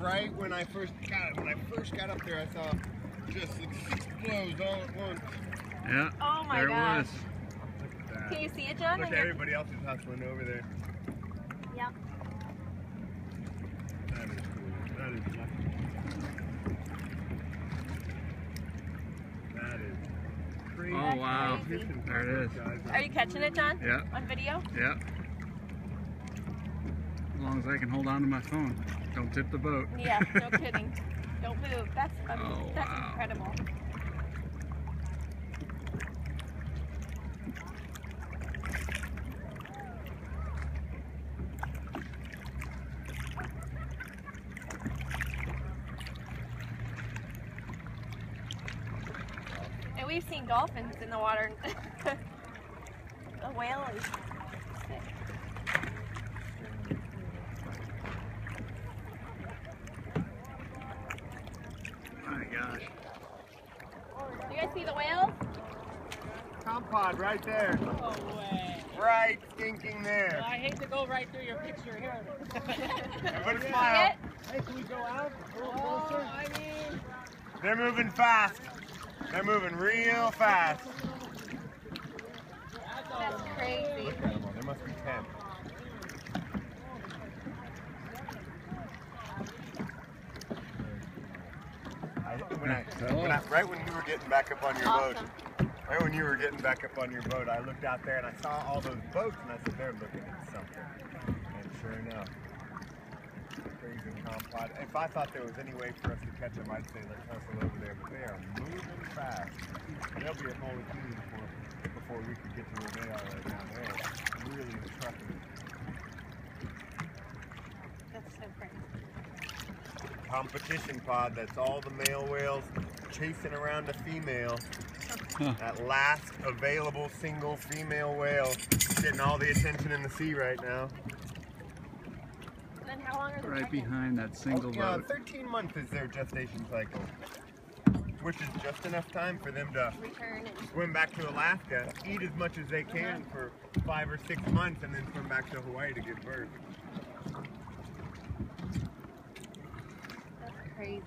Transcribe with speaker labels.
Speaker 1: right when I first got up there, I saw just like 6 blows all at once.
Speaker 2: Yeah.
Speaker 3: Oh my
Speaker 2: there
Speaker 3: gosh.
Speaker 2: it was.
Speaker 1: Look at that.
Speaker 3: Can you see it, John?
Speaker 1: Look at everybody else is hustling over there.
Speaker 3: Yep.
Speaker 1: That is cool. That is lucky. That is crazy.
Speaker 2: Oh wow.
Speaker 3: Crazy.
Speaker 2: There it is.
Speaker 3: Are you catching it, John?
Speaker 2: Yeah.
Speaker 3: On video?
Speaker 2: Yeah. As long as I can hold on to my phone. Don't tip the boat.
Speaker 3: Yeah, no kidding. Don't move. That's that's
Speaker 2: wow.
Speaker 3: incredible. And we've seen dolphins in the water. The whale is sick.
Speaker 2: My gosh.
Speaker 3: You guys see the whales?
Speaker 1: Comp pod right there.
Speaker 4: No way.
Speaker 1: Right stinking there.
Speaker 4: Well, I hate to go right through your picture here.
Speaker 1: Everybody
Speaker 3: See
Speaker 1: smile.
Speaker 3: it?
Speaker 4: Hey, can we go out a little closer? I mean,
Speaker 1: They're moving fast. They're moving real fast.
Speaker 3: That's crazy.
Speaker 1: Look at them all. There must be 10. Right when you were getting back up on your boat, right when you were getting back up on your boat, I looked out there and I saw all those boats and I said, they're looking at something. And sure enough, crazy comp pod. If I thought there was any way for us to catch them, I'd say let's hustle over there. But they are moving fast. They'll be at Holy King before we can get to where they are right now. They're really trucking.
Speaker 3: That's so crazy.
Speaker 1: Competition pod, that's all the male whales chasing around a female. That last available single female whale getting all the attention in the sea right now.
Speaker 3: Then how long are they
Speaker 2: Right
Speaker 3: pregnant?
Speaker 2: behind that single
Speaker 1: Yeah,
Speaker 2: boat.
Speaker 1: 13 months is their gestation cycle, which is just enough time for them to
Speaker 3: Return and
Speaker 1: swim back to Alaska, eat as much as they can for 5 or 6 months, and then swim back to Hawaii to give birth.
Speaker 3: that's crazy.